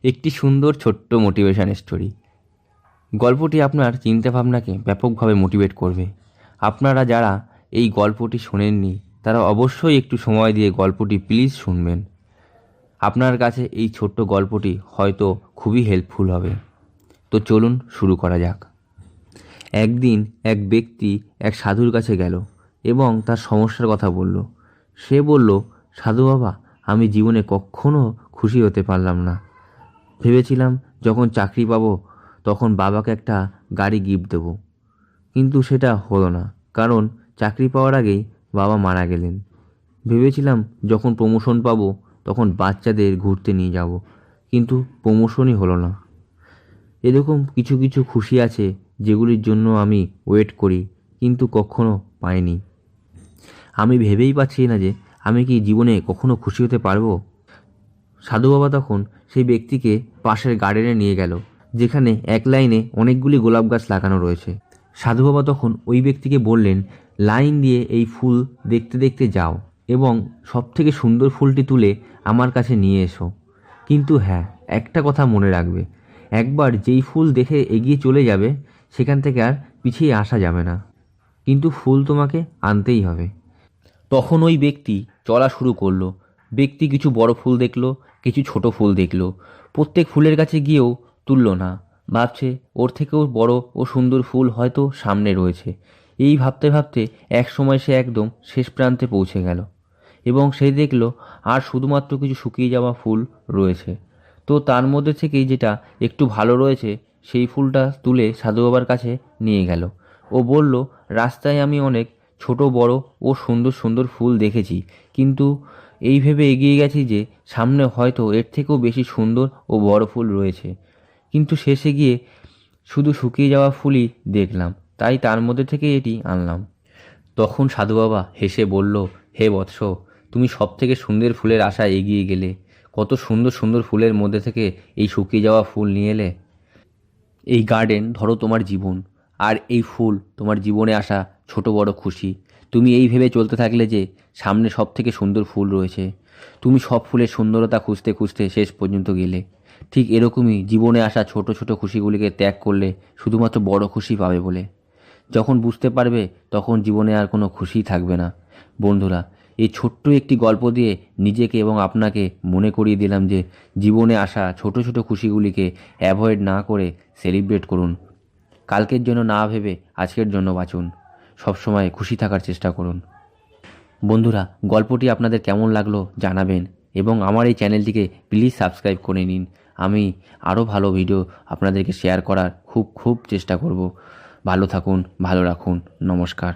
একটি সুন্দর ছোট্ট মোটিভেশন স্টোরি। গল্পটি আপনার চিন্তাভাবনাকে ব্যাপকভাবে মোটিভেট করবে। আপনারা যারা এই গল্পটি শোনেননি তারা অবশ্যই একটু সময় দিয়ে গল্পটি প্লিজ শুনবেন। আপনার কাছে এই ছোট্ট গল্পটি হয়তো খুবই হেল্পফুল হবে। তো চলুন শুরু করা যাক। একদিন এক ব্যক্তি এক সাধুর কাছে গেল এবং তার সমস্যার কথা বলল। সে বলল, সাধু বাবা, আমি জীবনে কখনো খুশি হতে পারলাম না। ভেবেছিলাম যখন চাকরি পাবো তখন বাবাকে একটা গাড়ি গিফট দেবো, কিন্তু সেটা হলো না, কারণ চাকরি পাওয়ার আগেই বাবা মারা গেলেন। ভেবেছিলাম যখন প্রমোশন পাবো তখন বাচ্চাদের ঘুরতে নিয়ে যাব, কিন্তু প্রমোশনই হলো না। এরকম কিছু কিছু খুশি আছে যেগুলির জন্য আমি ওয়েট করি কিন্তু কখনো পাইনি। আমি ভেবেই পাচ্ছি না যে আমি কি জীবনে কখনো খুশি হতে পারবো। সাধু বাবা তখন সেই ব্যক্তিকে পাশের গার্ডেনে নিয়ে গেল, যেখানে এক লাইনে অনেকগুলি গোলাপ গাছ লাগানো রয়েছে। সাধু বাবা তখন ওই ব্যক্তিকে বললেন, লাইন দিয়ে এই ফুল দেখতে দেখতে যাও এবং সবথেকে সুন্দর ফুলটি তুলে আমার কাছে নিয়ে এসো। কিন্তু হ্যাঁ, একটা কথা মনে রাখবে, একবার যেই ফুল দেখে এগিয়ে চলে যাবে সেখান থেকে আর পিছিয়ে আসা যাবে না, কিন্তু ফুল তোমাকে আনতেই হবে। তখন ওই ব্যক্তি চলা শুরু করলো। ব্যক্তি কিছু বড় ফুল দেখলো, কিছু ছোট ফুল দেখলো। প্রত্যেক ফুলের কাছে গিয়েও তুললো না, ভাবছে ওর থেকেও বড় ও সুন্দর ফুল হয়তো সামনে রয়েছে। এই ভাবতে ভাবতে এক সময় সে একদম শেষ প্রান্তে পৌঁছে গেল এবং সে দেখলো আর শুধুমাত্র কিছু শুকিয়ে যাওয়া ফুল রয়েছে। তো তার মধ্যে থেকেই যেটা একটু ভালো রয়েছে সেই ফুলটা তুলে সাধু বাবার কাছে নিয়ে গেল। ও বলল, রাস্তায় আমি অনেক ছোট বড় ও সুন্দর সুন্দর ফুল দেখেছি, কিন্তু এই ভেবে এগিয়ে গেছি যে সামনে হয়তো এর থেকেও বেশি সুন্দর ও বড় ফুল রয়েছে, কিন্তু শেষে গিয়ে শুধু শুকিয়ে যাওয়া ফুলই দেখলাম, তাই তার মধ্যে থেকে এটি আনলাম। তখন সাধু বাবা হেসে বলল, হে বৎস, তুমি সব থেকে সুন্দর ফুলের আশায় এগিয়ে গেলে, কত সুন্দর সুন্দর ফুলের মধ্যে থেকে এই শুকিয়ে যাওয়া ফুল নিয়ে এলে। এই গার্ডেন ধরো তোমার জীবন, আর এই ফুল তোমার জীবনে আসা ছোট বড় খুশি। তুমি এই ভেবে চলতে থাকলে যে সামনে সব থেকে সুন্দর ফুল রয়েছে, তুমি সব ফুলের সুন্দরতা খুঁজতে খুঁজতে শেষ পর্যন্ত গেলে। ঠিক এরকমই জীবনে আসা ছোট ছোট খুশিগুলিকে ত্যাগ করলে শুধুমাত্র বড় খুশি পাবে বলে। যখন বুঝতে পারবে তখন জীবনে আর কোনো খুশিই থাকবে না। বন্ধুরা, এই ছোট্ট একটি গল্প দিয়ে নিজেকে এবং আপনাকে মনে করিয়ে দিলাম যে জীবনে আসা ছোট ছোট খুশিগুলিকে অ্যাভয়েড না করে সেলিব্রেট করুন। কালকের জন্য না ভেবে আজকের জন্য বাঁচুন। সবসময় খুশি থাকার চেষ্টা করুন। বন্ধুরা, গল্পটি আপনাদের কেমন লাগলো জানাবেন এবং আমার এই চ্যানেলটিকে প্লিজ সাবস্ক্রাইব করে নিন। আমি আরও ভালো ভিডিও আপনাদেরকে শেয়ার করার খুব চেষ্টা করব। ভালো থাকুন, ভালো রাখুন। নমস্কার।